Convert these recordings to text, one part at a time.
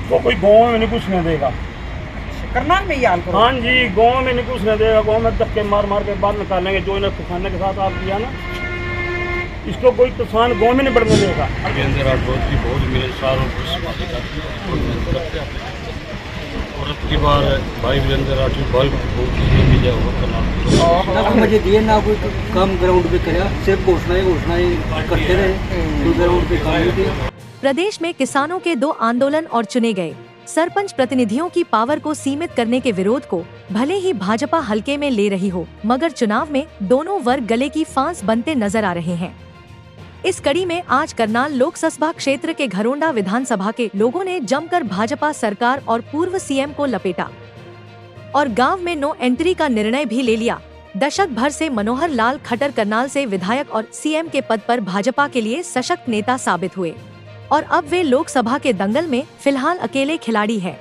तो कोई गाँव में नहीं घुसने देगा। करनाल में ही हाल करो। हाँ जी, गाँव में नहीं घुसने देगा। गाँव में धक्के मार मार के बाहर निकालेंगे। जो इन्हें किसानों के साथ आप किया ना, इसको कोई किसान गाँव में नहीं बढ़ने देगा। वीरेंद्र राठौर की बहुत मिलनसार और खुशहाली करते हैं और अब की बार भाई वीरेंद्र राठौर भाई को बहुत ही विजय होगा ना कोई मुझे दिए ना कोई काम ग्राउंड पे कराया, सिर्फ घोषणाएं करते रहे, कोई ग्राउंड पे काम नहीं किया। प्रदेश में किसानों के 2 आंदोलन और चुने गए सरपंच प्रतिनिधियों की पावर को सीमित करने के विरोध को भले ही भाजपा हल्के में ले रही हो, मगर चुनाव में दोनों वर्ग गले की फांस बनते नजर आ रहे हैं। इस कड़ी में आज करनाल लोकसभा क्षेत्र के घरोंडा विधानसभा के लोगों ने जमकर भाजपा सरकार और पूर्व सीएम को लपेटा और गांव में नो एंट्री का निर्णय भी ले लिया। दशक भर से मनोहर लाल खट्टर करनाल से विधायक और सीएम के पद पर भाजपा के लिए सशक्त नेता साबित हुए और अब वे लोकसभा के दंगल में फिलहाल अकेले खिलाड़ी हैं।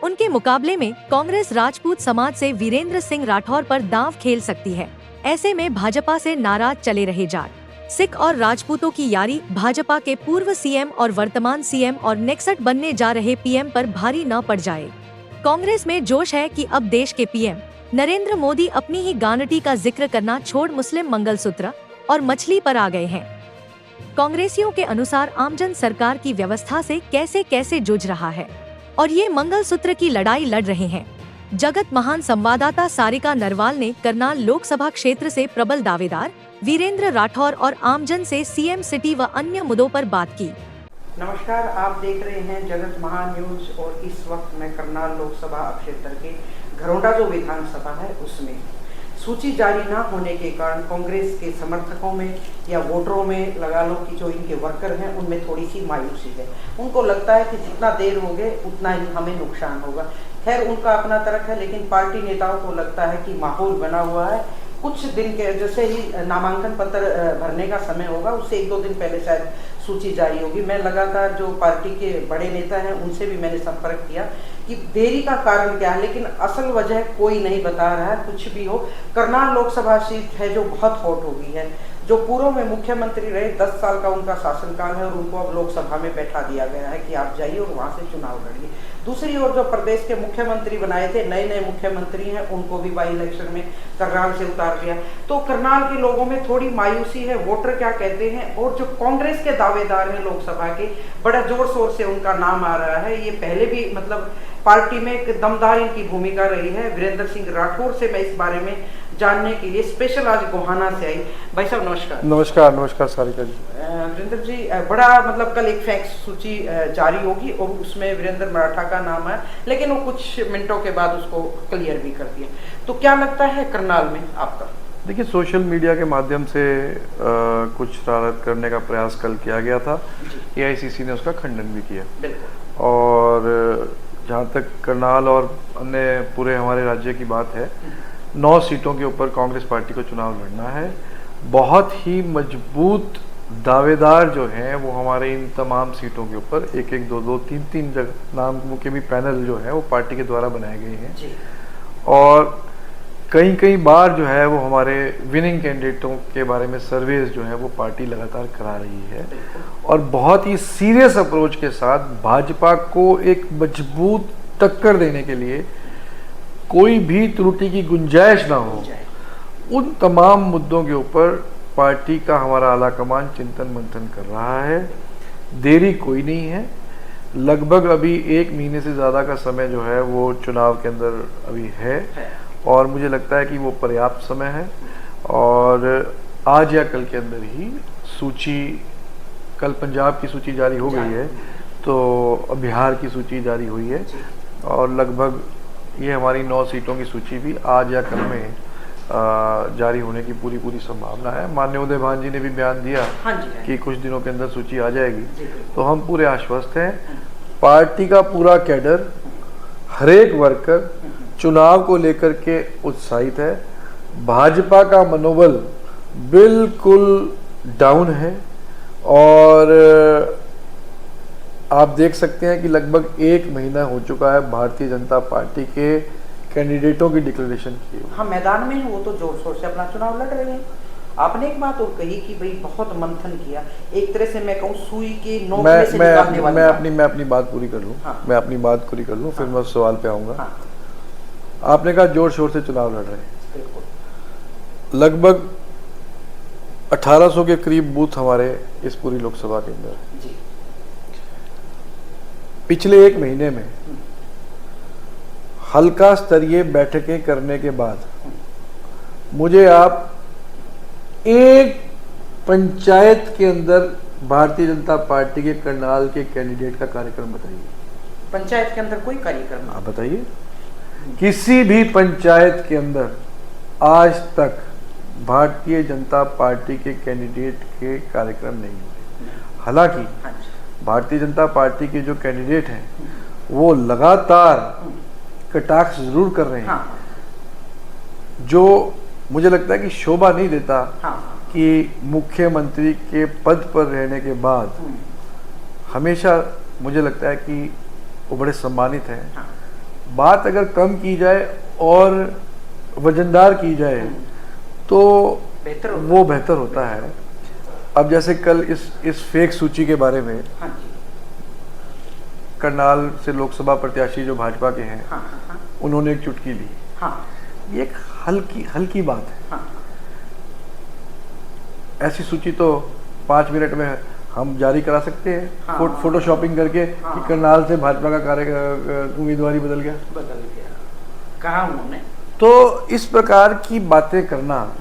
उनके मुकाबले में कांग्रेस राजपूत समाज से वीरेंद्र सिंह राठौर पर दांव खेल सकती है। ऐसे में भाजपा से नाराज चले रहे जाट सिख और राजपूतों की यारी भाजपा के पूर्व सीएम और वर्तमान सीएम और नेक्स्ट बनने जा रहे पीएम पर भारी न पड़ जाए। कांग्रेस में जोश है कि अब देश के पीएम नरेंद्र मोदी अपनी ही गारंटी का जिक्र करना छोड़ मुस्लिम मंगलसूत्र और मछली पर आ गए हैं। कांग्रेसियों के अनुसार आमजन सरकार की व्यवस्था से कैसे कैसे जूझ रहा है और ये मंगलसूत्र की लड़ाई लड़ रहे हैं। जगत महान संवाददाता सारिका नरवाल ने करनाल लोकसभा क्षेत्र से प्रबल दावेदार वीरेंद्र राठौर और आमजन से सीएम सिटी व अन्य मुद्दों पर बात की। नमस्कार, आप देख रहे हैं जगत महान न्यूज और इस वक्त मैं करनाल लोकसभा क्षेत्र के घरोंडा जो विधानसभा है उसमें सूची जारी न होने के कारण कांग्रेस के समर्थकों में या वोटरों में लगा लो कि जो इनके वर्कर हैं उनमें थोड़ी सी मायूसी है। उनको लगता है कि जितना देर हो गए उतना ही हमें नुकसान होगा। खैर उनका अपना तर्क है, लेकिन पार्टी नेताओं को लगता है कि माहौल बना हुआ है। कुछ दिन के जैसे ही नामांकन पत्र भरने का समय होगा उससे 1-2 दिन पहले शायद सूची जारी होगी। मैं लगातार जो पार्टी के बड़े नेता हैं उनसे भी मैंने संपर्क किया कि देरी का कारण क्या है, लेकिन असल वजह कोई नहीं बता रहा है। कुछ भी हो, करनाल लोकसभा सीट है जो बहुत हॉट हो गई है। जो पूर्व में मुख्यमंत्री रहे, 10 साल का उनका शासनकाल है और उनको अब लोकसभा में बैठा दिया गया है कि आप जाइए और वहां से चुनाव लड़िए। दूसरी ओर जो प्रदेश के मुख्यमंत्री बनाए थे, नए नए मुख्यमंत्री हैं, उनको भी बाई इलेक्शन में करनाल से उतार दिया। तो करनाल के लोगों में थोड़ी मायूसी है। वोटर क्या कहते हैं, और जो कांग्रेस के दावेदार हैं लोकसभा के, बड़ा जोर शोर से उनका नाम आ रहा है। ये पहले भी मतलब पार्टी में एक दमदार इनकी भूमिका रही है। वीरेंद्र सिंह राठौर से मैं इस बारे में जानने के लिए स्पेशल आज गोहाना से आई। भाई साहब नमस्कार। नमस्कार। नमस्कार सारिका जी। वीरेंद्र जी, बड़ा मतलब कल एक फैक्स सूची जारी होगी और उसमें वीरेंद्र मराठा का नाम है, लेकिन वो कुछ मिनटों के बाद उसको क्लियर भी कर दिया। तो क्या लगता है करनाल में आपका? देखिए, सोशल मीडिया के माध्यम से कुछ शरारत करने का प्रयास कल किया गया था। एआईसीसी ने उसका खंडन भी किया। और जहाँ तक करनाल और अन्य पूरे हमारे राज्य की बात है, 9 सीटों के ऊपर कांग्रेस पार्टी को चुनाव लड़ना है। बहुत ही मजबूत दावेदार जो हैं वो हमारे इन तमाम सीटों के ऊपर 1-1, 2-2, 3-3 नामों के भी पैनल जो है वो पार्टी के द्वारा बनाए गए हैं। और कई बार जो है वो हमारे विनिंग कैंडिडेटों के बारे में सर्वेज जो है वो पार्टी लगातार करा रही है और बहुत ही सीरियस अप्रोच के साथ भाजपा को एक मजबूत टक्कर देने के लिए, कोई भी त्रुटि की गुंजाइश ना हो, उन तमाम मुद्दों के ऊपर पार्टी का हमारा आला कमान चिंतन मंथन कर रहा है। देरी कोई नहीं है। लगभग अभी 1 महीने से ज़्यादा का समय जो है वो चुनाव के अंदर अभी है और मुझे लगता है कि वो पर्याप्त समय है। और आज या कल के अंदर ही सूची, कल पंजाब की सूची जारी हो गई है तो बिहार की सूची जारी हुई है और लगभग ये हमारी 9 सीटों की सूची भी आज या कल में जारी होने की पूरी संभावना है। माननीय उदय भान जी ने भी बयान दिया कि कुछ दिनों के अंदर सूची आ जाएगी। तो हम पूरे आश्वस्त हैं। पार्टी का पूरा कैडर, हर एक वर्कर चुनाव को लेकर के उत्साहित है। भाजपा का मनोबल बिल्कुल डाउन है और आप देख सकते हैं कि लगभग 1 महीना हो चुका है भारतीय जनता पार्टी के कैंडिडेटों की डिक्लेरेशन की। हाँ, मैदान में है वो तो जोर शोर से अपना चुनाव लड़ रहे हैं। आपने एक बात और कही कि भाई बहुत मंथन किया, एक तरह से मैं कहूँ सुई के नोक में से निकालने वाली बात। मैं अपनी बात पूरी कर लूँ। हाँ। मैं अपनी बात पूरी कर लूँ, फिर मैं उस सवाल पे आऊँगा। हाँ। आपने कहा जोर शोर से चुनाव लड़ रहे हैं। बिल्कुल। लगभग 1800 के करीब बूथ हमारे इस पूरी लोकसभा के अंदर है। जी। पिछले एक महीने में हल्का स्तरीय बैठकें करने के बाद मुझे आप एक पंचायत के अंदर भारतीय जनता पार्टी के करनाल के कैंडिडेट का कार्यक्रम बताइए। पंचायत के अंदर कोई कार्यक्रम आप बताइए, किसी भी पंचायत के अंदर आज तक भारतीय जनता पार्टी के कैंडिडेट के कार्यक्रम नहीं हुए। हालांकि भारतीय जनता पार्टी के जो कैंडिडेट हैं वो लगातार कटाक्ष जरूर कर रहे हैं। हाँ। जो मुझे लगता है कि शोभा नहीं देता। हाँ। कि मुख्यमंत्री के पद पर रहने के बाद हमेशा मुझे लगता है कि वो बड़े सम्मानित हैं। हाँ। बात अगर कम की जाए और वजनदार की जाए तो वो बेहतर होता है। अब जैसे कल इस फेक सूची के बारे में, हाँ जी। करनाल से लोकसभा प्रत्याशी जो भाजपा के हैं, हाँ। हाँ। उन्होंने एक चुटकी ली। हाँ। ये एक हल्की बात है। हाँ। ऐसी सूची तो 5 मिनट में हम जारी करा सकते हैं। हाँ। फोटो शॉपिंग करके हाँ। कि करनाल से भाजपा का उम्मीदवारी बदल गया। कहा उन्होंने। तो इस प्रकार की बातें करना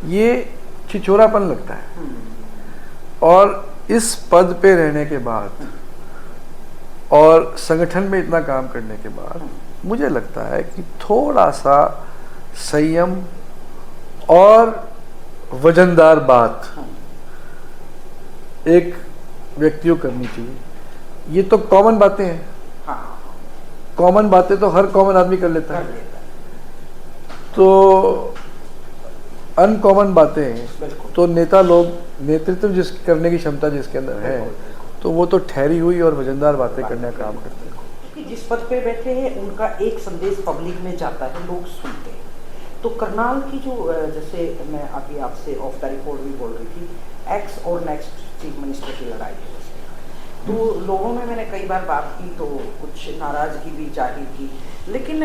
ये छिछोरापन लगता है। और इस पद पे रहने के बाद और संगठन में इतना काम करने के बाद मुझे लगता है कि थोड़ा सा संयम और वजनदार बात एक व्यक्ति को करनी चाहिए। ये तो कॉमन बातें हैं। हाँ। कॉमन बातें तो हर कॉमन आदमी कर लेता है। तो अनकॉमन बातें तो नेता लोग, नेतृत्व जिस करने की क्षमता जिसके अंदर है, तो वो तो ठहरी हुई और वजनदार बातें करने का काम करते हैं। कि जिस पद पे बैठे हैं उनका एक संदेश पब्लिक में जाता है, लोग सुनते हैं। तो करनाल की जो, जैसे मैं अभी आपसे ऑफ द रिकॉर्ड भी बोल रही थी, एक्स और नेक्स्ट चीफ मिनिस्टर की लड़ाई है, तो लोगों में मैंने कई बार बात की तो कुछ नाराजगी भी जाहिर की, लेकिन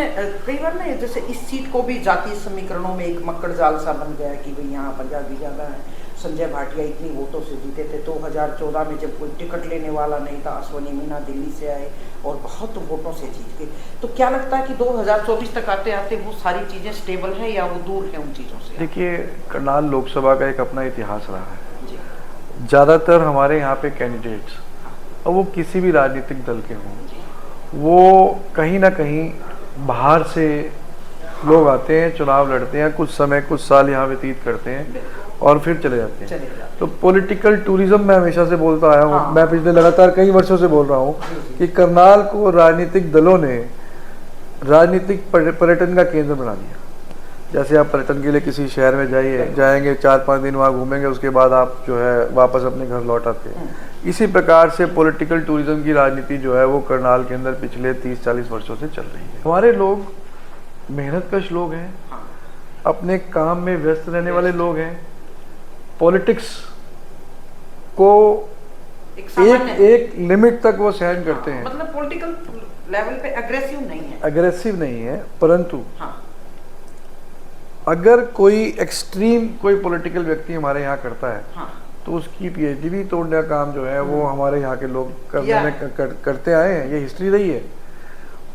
कई बार ना जैसे इस सीट को भी जातीय समीकरणों में एक मक्कड़ जाल सा बन गया कि भाई यहाँ पंजाबी ज़्यादा है। संजय भाटिया इतनी वोटों से जीते थे। 2014 में जब कोई टिकट लेने वाला नहीं था, अश्वनी मीना दिल्ली से आए और बहुत वोटों से जीत गए। तो क्या लगता है कि 2024 तक आते आते वो सारी चीज़ें स्टेबल हैं या वो दूर हैं उन चीज़ों से? देखिए, करनाल लोकसभा का एक अपना इतिहास रहा है। ज़्यादातर हमारे यहाँ पे कैंडिडेट्स, और वो किसी भी राजनीतिक दल के हों, वो कहीं ना कहीं बाहर से लोग आते हैं, चुनाव लड़ते हैं, कुछ समय कुछ साल यहाँ व्यतीत करते हैं और फिर चले जाते हैं। तो पॉलिटिकल टूरिज्म मैं हमेशा से बोलता आया हूँ। मैं पिछले लगातार कई वर्षों से बोल रहा हूँ कि करनाल को राजनीतिक दलों ने राजनीतिक पर्यटन का केंद्र बना दिया। जैसे आप पर्यटन के लिए किसी शहर में जाएंगे, 4-5 दिन वहाँ घूमेंगे, उसके बाद आप जो है वापस अपने घर लौट आते हैं। इसी प्रकार से पॉलिटिकल टूरिज्म की राजनीति जो है वो करनाल के अंदर पिछले 30-40 वर्षों से चल रही है। हमारे लोग मेहनतकश लोग हैं, अपने काम में व्यस्त रहने वाले लोग हैं। पॉलिटिक्स को एक लिमिट तक वो सहन करते हैं। मतलब पॉलिटिकल लेवल पे अग्रेसिव नहीं है। अग्रेसिव नहीं है, परंतु अगर कोई एक्सट्रीम कोई पॉलिटिकल व्यक्ति हमारे यहाँ करता है तो उसकी पीएचडी भी तोड़ने का काम जो है वो हमारे यहाँ के लोग करते आए हैं। ये हिस्ट्री रही है।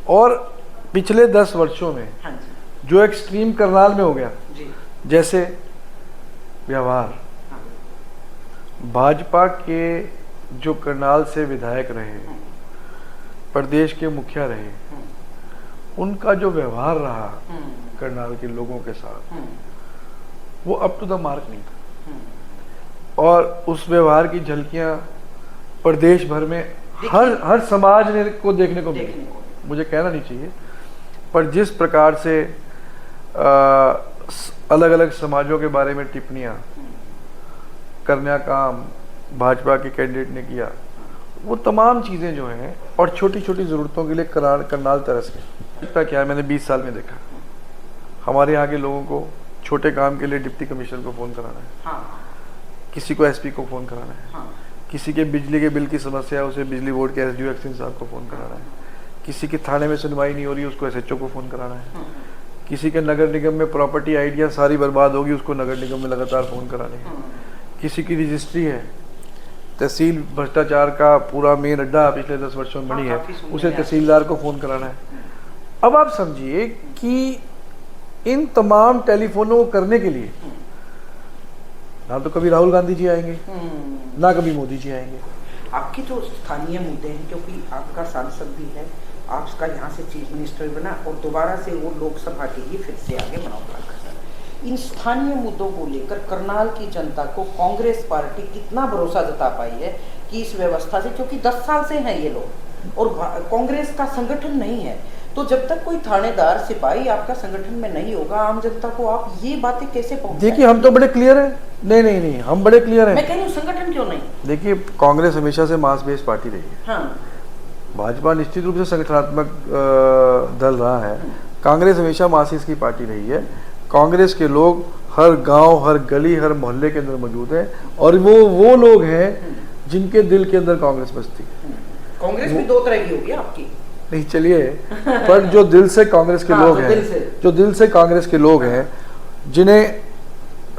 और पिछले 10 वर्षों में जो एक्सट्रीम करनाल में हो गया, जैसे व्यवहार, भाजपा के जो करनाल से विधायक रहे, प्रदेश के मुखिया रहे, उनका जो व्यवहार रहा करनाल के लोगों के साथ, वो अप टू द मार्क नहीं था। और उस व्यवहार की झलकियां प्रदेश भर में हर समाज को देखने को मिली। मुझे कहना नहीं चाहिए, पर जिस प्रकार से अलग अलग समाजों के बारे में टिप्पणियां करने का काम भाजपा के कैंडिडेट ने किया, वो तमाम चीज़ें जो हैं, और छोटी छोटी ज़रूरतों के लिए करनाल तरस गया। क्या है, मैंने 20 साल में देखा हमारे यहाँ के लोगों को छोटे काम के लिए डिप्टी कमिश्नर को फ़ोन कराना है, हाँ किसी को एसपी को फ़ोन कराना है, हाँ किसी के बिजली के बिल की समस्या है उसे बिजली बोर्ड के एसडीओ एक्शन साहब को फ़ोन कराना है, किसी की थाने में सुनवाई नहीं हो रही उसको एसएचओ को फ़ोन कराना है, किसी के नगर निगम में प्रॉपर्टी आइडिया सारी बर्बाद होगी उसको नगर निगम में लगातार फ़ोन कराने हैं, किसी की रजिस्ट्री है, तहसील भ्रष्टाचार का पूरा मेन अड्डा पिछले 10 वर्षों में बनी है, उसे तहसीलदार को फ़ोन कराना है। अब आप समझिए कि इन तमाम टेलीफोनों को करने के लिए ना तो कभी राहुल गांधी जी आएंगे ना कभी मोदी जी आएंगे। आपके जो स्थानीय मुद्दे हैं, क्योंकि आपका सांसद भी है, आपका यहाँ से चीफ मिनिस्टर बना और दोबारा से वो लोकसभा के लिए फिर से आगे मुकाबला कर रहा है, इन स्थानीय मुद्दों को लेकर करनाल की जनता को कांग्रेस पार्टी कितना भरोसा जता पाई है कि इस व्यवस्था से, क्योंकि 10 साल से हैं ये लोग और कांग्रेस का संगठन नहीं है, तो जब तक कोई थानेदार सिपाही आपका संगठन में नहीं होगा, आम जनता को आप ये बातें कैसे पहुंचाएं? देखिए हम तो बड़े क्लियर हैं, नहीं हम बड़े क्लियर हैं। मैं कह रही हूँ संगठन क्यों नहीं? देखिए कांग्रेस हमेशा से मास बेस्ड पार्टी रही है, हाँ भाजपा निश्चित रूप से संगठनात्मक दल रहा है, कांग्रेस हमेशा मासिस की पार्टी रही है। कांग्रेस के लोग हर गांव हर गली हर मोहल्ले के अंदर मौजूद हैं और वो लोग हैं जिनके दिल के अंदर कांग्रेस बसती है। कांग्रेस भी 2 तरह की होगी आपकी, नहीं चलिए, पर जो दिल से कांग्रेस के लोग हैं, जो दिल से कांग्रेस के लोग हैं, जिन्हें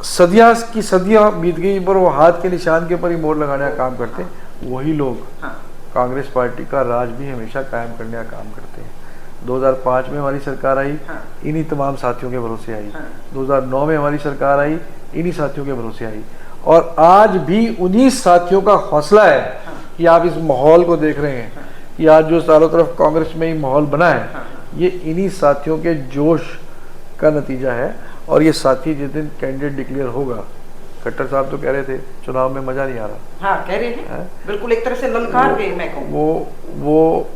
सदियां बीत गई पर वो हाथ के निशान के ऊपर ही मोड़ लगाने का काम करते हैं, वही लोग कांग्रेस पार्टी का राज भी हमेशा कायम करने का काम करते हैं। 2005 में हमारी सरकार आई, इन्हीं तमाम साथियों के भरोसे आई। 2009 में हमारी सरकार आई, इन्हीं साथियों के भरोसे आई, और आज भी उन्हीं साथियों का हौसला है कि आप इस माहौल को देख रहे हैं कि आज जो चारों तरफ कांग्रेस में ही माहौल बना है, ये इन्हीं साथियों के जोश का नतीजा है। और ये साथी जिस दिन कैंडिडेट डिक्लेयर होगा, खट्टर साहब तो कह रहे थे चुनाव में मजा नहीं आ रहा, हाँ कह रहे हैं, बिल्कुल एक तरह से ललकार गए, मैं कहूँ वो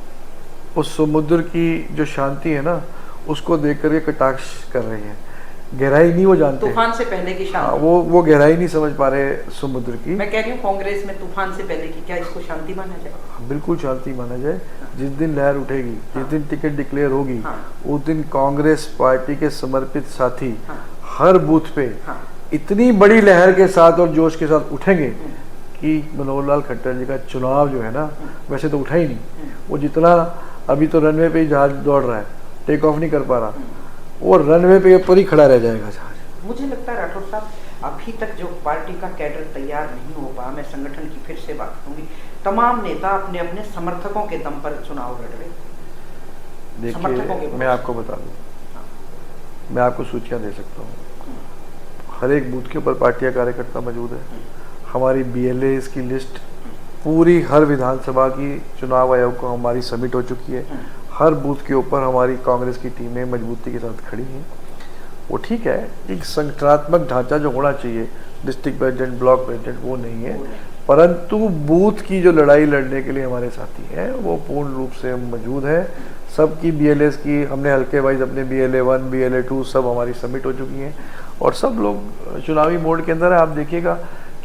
उस समुद्र की जो शांति है ना, उसको देख कर ये कटाक्ष कर रही है, गहराई नहीं वो जानते, तूफान से पहले की शांति, वो गहराई नहीं समझ पा रहे समुद्र की। मैं कह रही हूँ कांग्रेस में तूफान से पहले की, क्या इसको शांति माना जाए? बिल्कुल शांति माना जाए। जिस दिन लहर उठेगी, जिस दिन टिकट डिक्लेयर होगी, उस दिन कांग्रेस पार्टी के समर्पित साथी हर बूथ पे इतनी बड़ी लहर के साथ और जोश के साथ उठेंगे कि मनोहर लाल खट्टर जी का चुनाव जो है ना, वैसे तो उठा ही नहीं, वो जितना अभी तो रनवे पे ही जहाज दौड़ रहा है, टेक ऑफ नहीं कर पा रहा, वो रनवे पे ऊपर ही खड़ा रह जाएगा जहाज। मुझे लगता है राठौर साहब, अभी तक जो पार्टी का कैडर तैयार नहीं हो पाया, मैं संगठन की फिर से बात करूंगी, तमाम नेता अपने अपने समर्थकों के दम पर चुनाव लड़ रहे। देखिए मैं आपको बता दूं, मैं आपको सूचियां दे सकता हूँ, हर एक बूथ के ऊपर पार्टी का कार्यकर्ता मौजूद है, हमारी BLA की लिस्ट पूरी हर विधानसभा की चुनाव आयोग को हमारी सबमिट हो चुकी है, हर बूथ के ऊपर हमारी कांग्रेस की टीमें मजबूती के साथ खड़ी हैं। वो ठीक है, एक संगठनात्मक ढांचा जो होना चाहिए, डिस्ट्रिक्ट प्रेसिडेंट ब्लॉक प्रेसिडेंट, वो नहीं है, परंतु बूथ की जो लड़ाई लड़ने के लिए हमारे साथी हैं वो पूर्ण रूप से मौजूद है। सबकी BLAs की हमने हल्के वाइज अपने BLA 1 BLA 2 सब हमारी सबमिट हो चुकी हैं और सब लोग चुनावी मोड के अंदर है। आप देखिएगा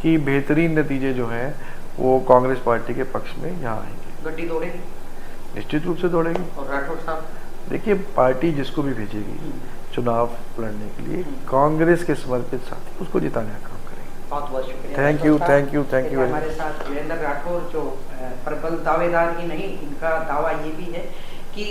कि बेहतरीन नतीजे जो हैं वो कांग्रेस पार्टी के पक्ष में यहाँ आएंगे। गड्डी दौड़ेगी, निश्चित रूप से दौड़ेगी। और राठौर साहब देखिए, पार्टी जिसको भी भेजेगी चुनाव लड़ने के लिए, कांग्रेस के समर्पित साथी उसको जिताने का काम करेंगे। बहुत बहुत शुक्रिया। Thank you. हमारे साथ वीरेंद्र राठौर जो प्रबल दावेदार ही नहीं, इनका दावा ये भी है कि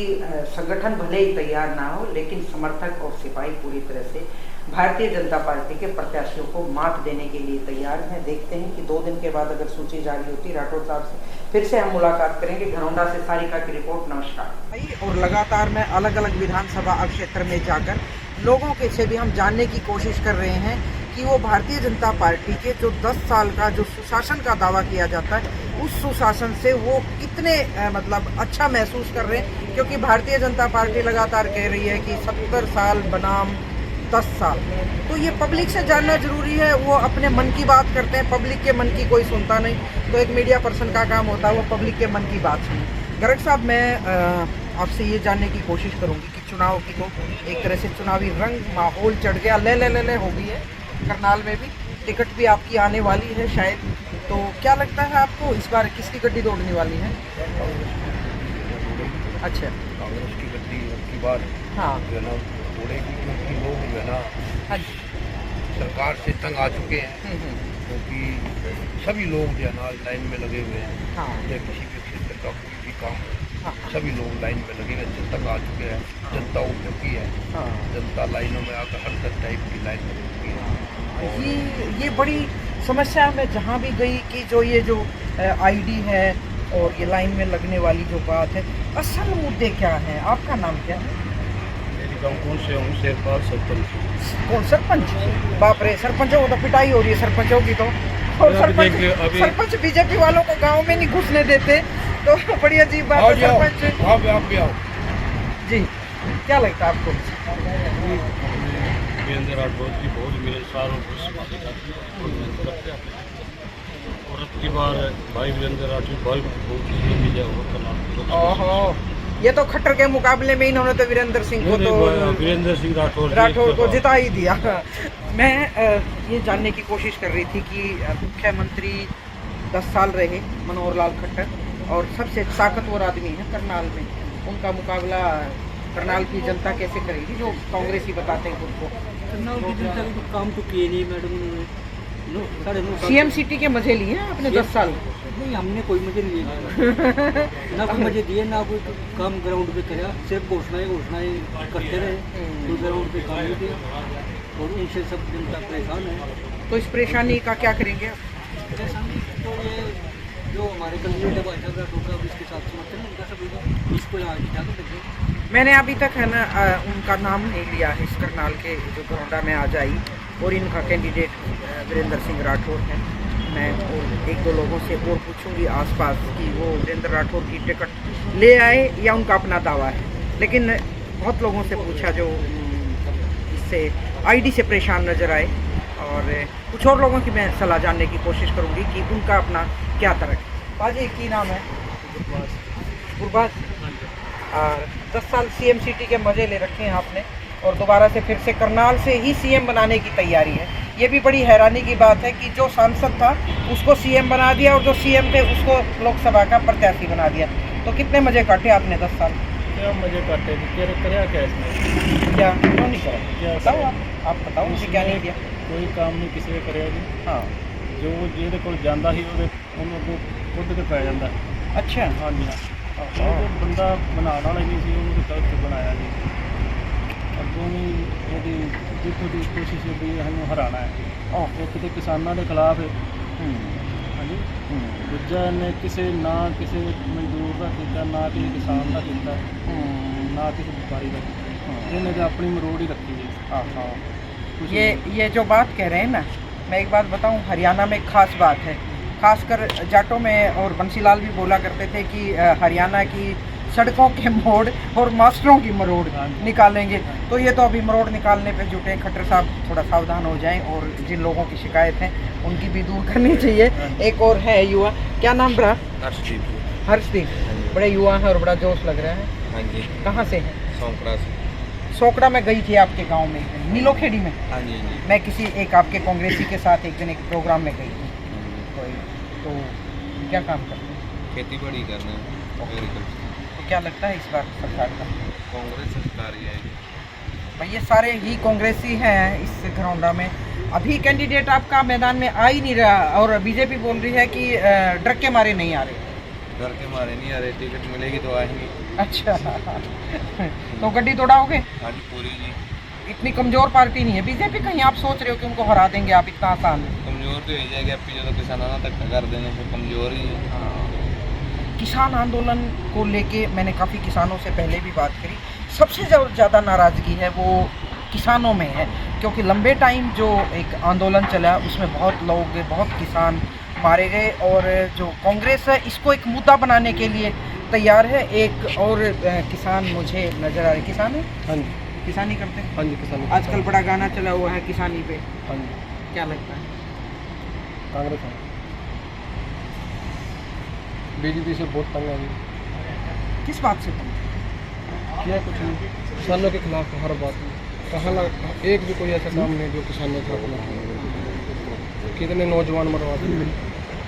संगठन भले ही तैयार ना हो, लेकिन समर्थक और सिपाही पूरी तरह से भारतीय जनता पार्टी के प्रत्याशियों को मात देने के लिए तैयार हैं। देखते हैं कि 2 दिन के बाद अगर सूची जारी होती, राठौर साहब से फिर से हम मुलाकात करेंगे। घरौंडा से सारिका की रिपोर्ट, नमस्कार। और लगातार मैं अलग अलग विधानसभा क्षेत्र में जाकर लोगों के से भी हम जानने की कोशिश कर रहे हैं कि वो भारतीय जनता पार्टी के जो 10 साल का जो सुशासन का दावा किया जाता है, उस सुशासन से वो कितने मतलब अच्छा महसूस कर रहे हैं, क्योंकि भारतीय जनता पार्टी लगातार कह रही है कि 70 साल बनाम 10 साल। तो ये पब्लिक से जानना जरूरी है, वो अपने मन की बात करते हैं, पब्लिक के मन की कोई सुनता नहीं, तो एक मीडिया पर्सन का काम होता है वो पब्लिक के मन की बात सुने। गर्ग साहब, मैं आपसे ये जानने की कोशिश करूँगी कि चुनाव की तो एक तरह से चुनावी रंग माहौल चढ़ गया, ले हो गई है, करनाल में भी टिकट भी आपकी आने वाली है शायद, तो क्या लगता है आपको इस बार किसकी गड्डी दौड़ने वाली है? अच्छा, कांग्रेस की गड्डी की बार हाँ जो है ना दौड़ेगी, क्योंकि लोग जो है ना हाँ जी सरकार से तंग आ चुके हैं, क्योंकि सभी लोग जो है ना लाइन में लगे हुए हैं। हाँ। चाहे किसी भी क्षेत्र का कोई भी काम हो, हाँ। सभी लोग लाइन में लगे हुए तंग आ चुके हैं। जनता उठ चुकी है, हाँ। जनता लाइनों में आकर हर टाइप की लाइन में चुकी है। ये बड़ी समस्या है। मैं जहाँ भी गई कि जो आईडी है और ये लाइन में लगने वाली जो बात है, असल मुद्दे क्या है? आपका नाम क्या है? मेरी गाँव कौन से हूँ, शेरपाल सरपंच। कौन सरपंच? बाप रे, सरपंच हो तो पिटाई हो रही है सरपंचों की तो। और सरपंच बीजेपी वालों को गांव में नहीं घुसने देते, तो बड़ी अजीब बात है। सरपंच आप भी आओ जी, क्या लगता है आपको? वीरेंद्र राठौर जी बहुत मिलनसार और खुशहाली करते हैं। और अब की बार भाई वीरेंद्र राठौर भाई बहुत ही विजय होगा कर्नाटक। ओहो, ये तो खट्टर के मुकाबले में इन्होंने तो वीरेंद्र सिंह को वीरेंद्र सिंह राठौर को जिता ही दिया। मैं ये जानने की कोशिश कर रही थी कि मुख्यमंत्री 10 साल रहे मनोहर लाल खट्टर, और सबसे ताकतवर आदमी है करनाल में, उनका मुकाबला करनाल की जनता कैसे करेगी, जो कांग्रेसी बताते हैं खुद को? करनाल की जनता को काम तो किए नहीं मैडम। सीएम सिटी के मजे लिए हैं आपने 10 साल? नहीं, हमने कोई मजे नहीं लिए ना कोई मजे दिए, ना कोई काम ग्राउंड पे कराया। सिर्फ घोषणाएं करते रहे, कोई ग्राउंड पे काम नहीं किया, और उनसे सब जनता परेशान है। तो इस परेशानी का क्या करेंगे आप? परेशानी तो ये जो हमारे कैंडिडेट है भाई साहब राठौर का, इसके साथ समर्थन उनका सब इसको यहाँ जाकर देखें। मैंने अभी तक है ना उनका नाम नहीं लिया है इस करनाल के जो घरौंडा में आज आई, और इनका कैंडिडेट वीरेंद्र सिंह राठौर है। मैं और 1-2 लोगों से और पूछूंगी आसपास कि वो वीरेंद्र राठौर की टिकट ले आए या उनका अपना दावा है, लेकिन बहुत लोगों से पूछा जो इससे आईडी से परेशान नज़र आए, और कुछ और लोगों की मैं सलाह जानने की कोशिश करूंगी कि उनका अपना क्या तर्क है। बाजी की नाम है? गुरबाज। और 10 साल सीएम सिटी के मज़े ले रखे हैं आपने, और दोबारा से फिर से करनाल से ही सीएम बनाने की तैयारी है। ये भी बड़ी हैरानी की बात है कि जो सांसद था उसको सीएम बना दिया, और जो सीएम थे उसको लोकसभा का प्रत्याशी बना दिया। तो कितने मज़े काटे आपने 10 साल? क्या मजे काटे थे, क्या क्या इसमें? क्या क्यों नहीं करा? बताओ आप बताओ मुझे, क्या नहीं किया? कोई काम नहीं किसी ने करिया जी। हाँ, जो ਜਿਹਦੇ ਕੋਲ ਜਾਂਦਾ ਸੀ ਉਹਨੂੰ ਅੱਗੋਂ ਖੁਦ ਕੇ ਪੈ ਜਾਂਦਾ। अच्छा। ਹਾਂਜੀ ਹਾਂ, ਉਹ ਬੰਦਾ ਬਣਾਉਣ ਵਾਲਾ ਹੀ ਨਹੀਂ ਸੀ, ਉਹਨੂੰ ਤਾਂ ਗਲਤ ਬਣਾਇਆ ਜੀ। ਅੱਗੋਂ ਵੀ ਇਹਦੀ ਜਿੱਥੋਂ ਦੀ ਕੋਸ਼ਿਸ਼ ਵੀ ਸਾਨੂੰ ਹਰਾਉਣਾ ਹੈ। ਇੱਕ ਤਾਂ ਕਿਸਾਨਾਂ ਦੇ ਖਿਲਾਫ ਹੈ, ਹਾਂਜੀ, ਦੂਜਾ ਇਹਨੇ ਕਿਸੇ ਮਜ਼ਦੂਰ ਦਾ ਕੀਤਾ, ਨਾ ਕਿਸੇ ਕਿਸਾਨ ਦਾ ਕੀਤਾ, ਨਾ ਕਿਸੇ ਵਪਾਰੀ ਦਾ ਕੀਤਾ। ਇਹਨੇ ਤਾਂ ਆਪਣੀ ਮਰੋੜ ਹੀ ਰੱਖੀ ਜੀ। ये जो बात कह रहे हैं ना, मैं एक बात बताऊं, हरियाणा में एक खास बात है, खासकर जाटों में, और बंसीलाल भी बोला करते थे कि हरियाणा की सड़कों के मोड़ और मास्टरों की मरोड़ निकालेंगे। तो ये तो अभी मरोड़ निकालने पे जुटे हैं। खट्टर साहब थोड़ा सावधान हो जाएं, और जिन लोगों की शिकायत है उनकी भी दूर करनी चाहिए। एक और है युवा, क्या नाम रहा? हर्षदीप। बड़े युवा हैं और बड़ा जोश लग रहा है। हाँ जी। कहाँ से हैं? सौंकड़ा से। सोकड़ा में गई थी आपके गांव में, नीलोखेड़ी में। हाँ जी जी। मैं किसी एक आपके कांग्रेसी के साथ एक दिन एक प्रोग्राम में गई थी। तो क्या काम करते हैं? खेती बाड़ी करना है, एग्रीकल्चर। तो क्या लगता है इस बार सरकार का? कांग्रेस सरकार ही आएगी। भाई ये सारे ही कांग्रेसी हैं इस घरौंडा में। अभी कैंडिडेट आपका मैदान में आ ही नहीं रहा, और बीजेपी बोल रही है कि डर के मारे नहीं आ रहे। डर के मारे नहीं आ रहे, टिकट मिलेगी तो आएंगे। अच्छा। तो गड्डी तोड़ाओगे? हाँ जी, पूरी जी। इतनी कमजोर पार्टी नहीं है बीजेपी, कहीं आप सोच रहे हो कि उनको हरा देंगे आप इतना आसान? कमजोर तो हो जाएगी आपकी, जो तो किसानों तक कर देने से कमजोर ही है। किसान आंदोलन को लेके मैंने काफ़ी किसानों से पहले भी बात करी। सबसे ज़्यादा नाराज़गी है वो किसानों में है, क्योंकि लंबे टाइम जो एक आंदोलन चला उसमें बहुत लोग, बहुत किसान मारे गए, और जो कांग्रेस है इसको एक मुद्दा बनाने के लिए तैयार है। एक और किसान मुझे नज़र आ रहे, किसान है? हाँ जी, किसानी करते हैं? हाँ जी, किसान। आजकल बड़ा गाना चला हुआ है किसानी पे, हाँ जी। क्या लगता है? कांग्रेस है, बीजेपी से बहुत तंग है जी। किस बात से? क्या कुछ नहीं, किसानों के खिलाफ हर बात में। कहाँ एक भी कोई ऐसा काम नहीं जो किसानों के खिलाफ। कितने नौजवान मरवा दिए।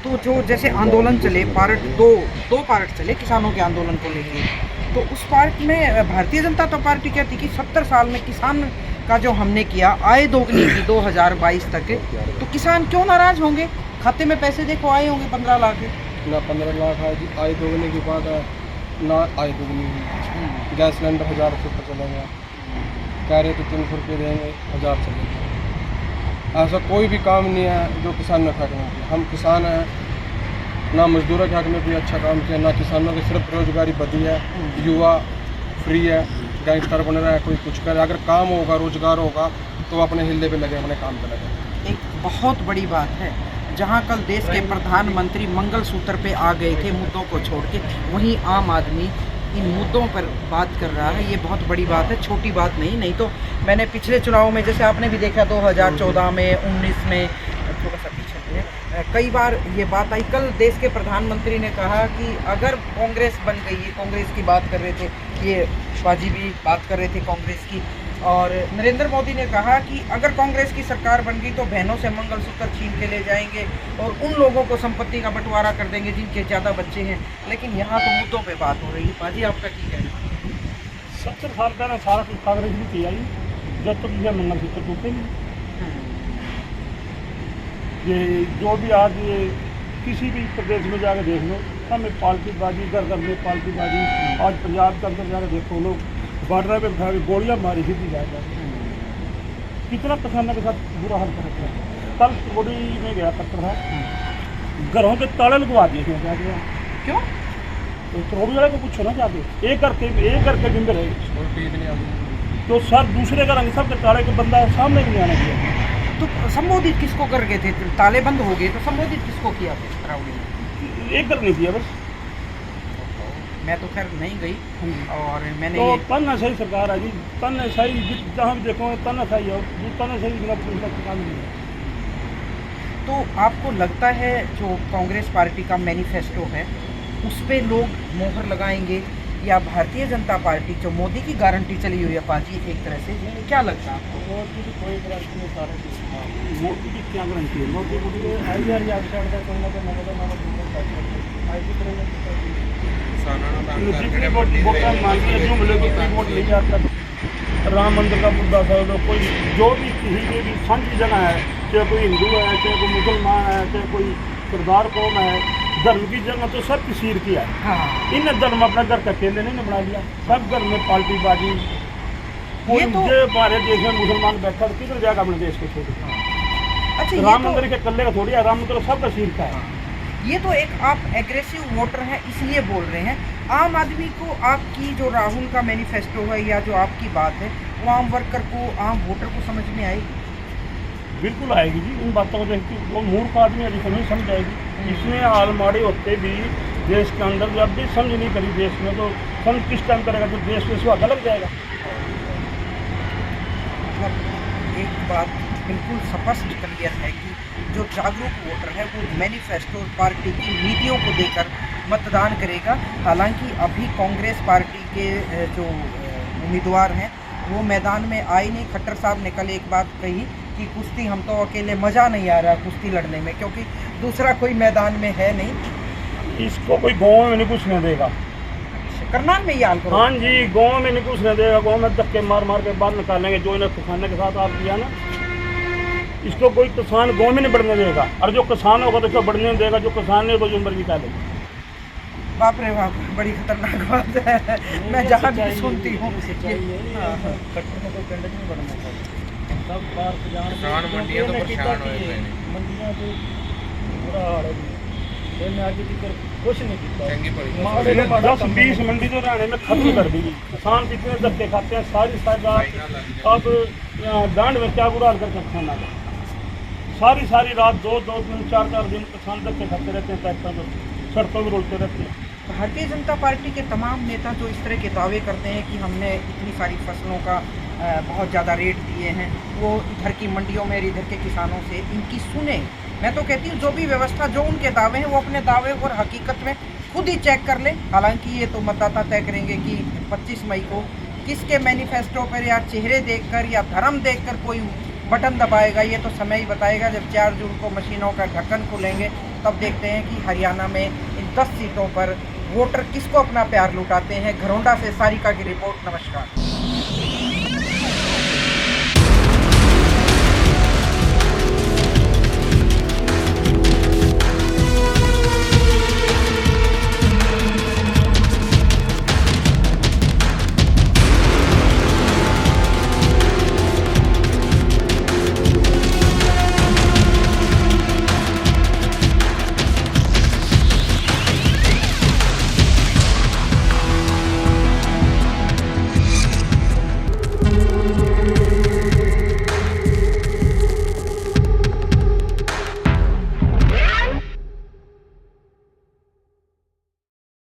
तो जो जैसे आंदोलन चले, पार्ट दो पार्ट चले किसानों के आंदोलन को लेकर, तो उस पार्ट में भारतीय जनता पार्टी कहती कि 70 साल में किसान का जो हमने किया, आय दोगुनी की 2022 तक, तो किसान क्यों नाराज होंगे? खाते में पैसे देखो आए होंगे 15 लाख। ना 15 लाख है जी, आय दोगुनी के बाद ना आय दोगुनी हुई। गैस सिलेंडर 1000 रुपये पर चला गया, कह रहे थे 300 रुपये देंगे, 1000 चले गए। ऐसा कोई भी काम नहीं है जो किसान के हक में किया। हम किसान हैं, ना मजदूरों के हक में भी अच्छा काम किया, ना किसानों की सिर्फ बेरोजगारी बढ़ी है, युवा फ्री है, गैंगस्टर बन रहा है, कोई कुछ करे। अगर काम होगा, रोजगार होगा तो अपने हिल्ले पे लगे, अपने काम पे लगे। एक बहुत बड़ी बात है, जहां कल देश के प्रधानमंत्री मंगलसूत्र पे आ गए थे मुद्दों को छोड़ के, वहीं आम आदमी इन मुद्दों पर बात कर रहा है। ये बहुत बड़ी बात है, छोटी बात नहीं तो मैंने पिछले चुनाव में, जैसे आपने भी देखा 2014 में, 19 में, थोड़ा सा पीछे में, कई बार ये बात आई। कल देश के प्रधानमंत्री ने कहा कि अगर कांग्रेस बन गई, ये कांग्रेस की बात कर रहे थे, ये बाजी भी बात कर रहे थे कांग्रेस की, और नरेंद्र मोदी ने कहा कि अगर कांग्रेस की सरकार बन गई तो बहनों से मंगलसूत्र छीन के ले जाएंगे और उन लोगों को संपत्ति का बंटवारा कर देंगे जिनके ज़्यादा बच्चे हैं। लेकिन यहाँ तो मुद्दों पे बात हो रही है। बाजी आपका क्या कहना है? 70 साल पहले सारा कुछ कांग्रेस भी किया ही, जब तक ये मंगलसूत्र टूटे नहीं। ये जो भी आज ये किसी भी प्रदेश में जाकर देख लो, सब में पालतूबाजी, घर घर में पालतूबाजी। आज पंजाब के अंदर जाकर देखो, लोग बॉर्डर पे उठा के गोलियाँ मारी सीधी जाकर। कितना किसानों के साथ बुरा हाल कर रखा है। कल थोड़ी में गया पत्र था, घरों के ताले लगवा दिए थे क्या गया। क्यों? तो त्रोड़ी वाले को पूछो ना जाके, एक करके गिनते रहे तो सर दूसरे का रंग सब के ताले के बंदा सामने भी नहीं आना चाहिए। तो संबोधित किसको कर गए थे? ताले बंद हो गए तो संबोधित किसको किया थे रावड़ी ने? एक कर नहीं किया बस। मैं तो खैर नहीं गई और मैंने तो ये तानाशाही सरकार है जी, तानाशाही जहाँ भी देखो तानाशाही है, तानाशाही बिना काम नहीं है। तो आपको लगता है जो कांग्रेस पार्टी का मैनिफेस्टो है उस पे लोग मोहर लगाएंगे, या भारतीय जनता पार्टी जो मोदी की गारंटी चली हुई है पाजी एक तरह से, क्या लगता है आपको? मोदी की कोई गारंटी नहीं, सारे मोदी की क्या गारंटी है? मोदी जितनी वोट मांगती है, जो मिलेगी उतनी वोट ले जाता है। राम मंदिर का मुद्दा था, कोई जो भी किसी की भी शांति जगह है, चाहे कोई हिंदू है, चाहे कोई मुसलमान है, चाहे कोई सरदार कौम है, धर्म की जगह तो सब किसी की है। हाँ। इन धर्म अपना घर का अकेले नहीं बना लिया, सब घर में पार्टीबाजी। कोई तो हमारे देश में मुसलमान बैठा तो किधर जाएगा अपने देश को छोड़ के? अच्छा, राम मंदिर के कल्ले का थोड़ी है, राम मंदिर सब कश्मीर का है। ये तो एक आप एग्रेसिव वोटर हैं इसलिए बोल रहे हैं। आम आदमी को आपकी जो राहुल का मैनिफेस्टो है या जो आपकी बात है वो आम वर्कर को, आम वोटर को समझ में आएगी? बिल्कुल आएगी जी। इन बातों को देख के वो मूर्ख आदमी अभी नहीं समझ आएगी। इसमें हाल माड़े होते भी देश के अंदर जब भी समझ नहीं करी देश में, तो समझ किस टाइम करेगा तो देश में सुहागा लग जाएगा। मतलब एक बात बिल्कुल स्पष्ट क्लियर है कि जो जागरूक वोटर है वो मैनिफेस्टो पार्टी की नीतियों को देकर मतदान करेगा। हालांकि अभी कांग्रेस पार्टी के जो उम्मीदवार हैं वो मैदान में आए नहीं। खट्टर साहब ने कल एक बात कही कि कुश्ती हम तो अकेले, मज़ा नहीं आ रहा कुश्ती लड़ने में क्योंकि दूसरा कोई मैदान में है नहीं। इसको कोई गाँव में नहीं घुसने देगा। करनाल में ही हाल करो। हाँ जी, गाँव में नहीं घुसने देगा। गाँव में धक्के मार मार के बाहर निकालेंगे। जो इन्हें किसानों के साथ आप किया ना, इसको कोई किसान गाँव में नहीं बढ़ने देगा। और जो किसान होगा तो इसको बढ़ने नहीं देगा, जो किसान है तो उम्र बिता लेगा। बाप रे बाप, बड़ी खतरनाक बात है। मैं जहाँ भी सुनती हूँ किसान मंडियां तो परेशान होए पे ने, मंडियां तो बुरा हाल है जी। मैं आज तक कुछ नहीं किया। चंगी पड़ी 10-20 मंडी तो रहने में खत्म कर दी। किसान कितने धक्के खाते हैं सारी रात। अब डांड में क्या बुरा हाल करके खाना है। सारी रात 2-2 दिन 4-4 दिन किसान धक्के खाते रहते हैं, ट्रैक्टर पर सड़कों में रुलते रहते हैं। भारतीय जनता पार्टी के तमाम नेता जो इस तरह के दावे करते हैं कि हमने इतनी सारी फसलों का बहुत ज़्यादा रेट दिए हैं, वो इधर की मंडियों में इधर के किसानों से इनकी सुने। मैं तो कहती हूँ जो भी व्यवस्था, जो उनके दावे हैं वो अपने दावे और हकीकत में खुद ही चेक कर ले। हालांकि ये तो मतदाता तय करेंगे कि 25 मई को किसके मैनिफेस्टो पर या चेहरे देखकर या धर्म देखकर कोई बटन दबाएगा। ये तो समय ही बताएगा। जब 4 जून को मशीनों का ढक्कन खुलेंगे तब देखते हैं कि हरियाणा में इन 10 सीटों पर वोटर किसको अपना प्यार लुटाते हैं। घरौंडा से सारिका की रिपोर्ट। नमस्कार।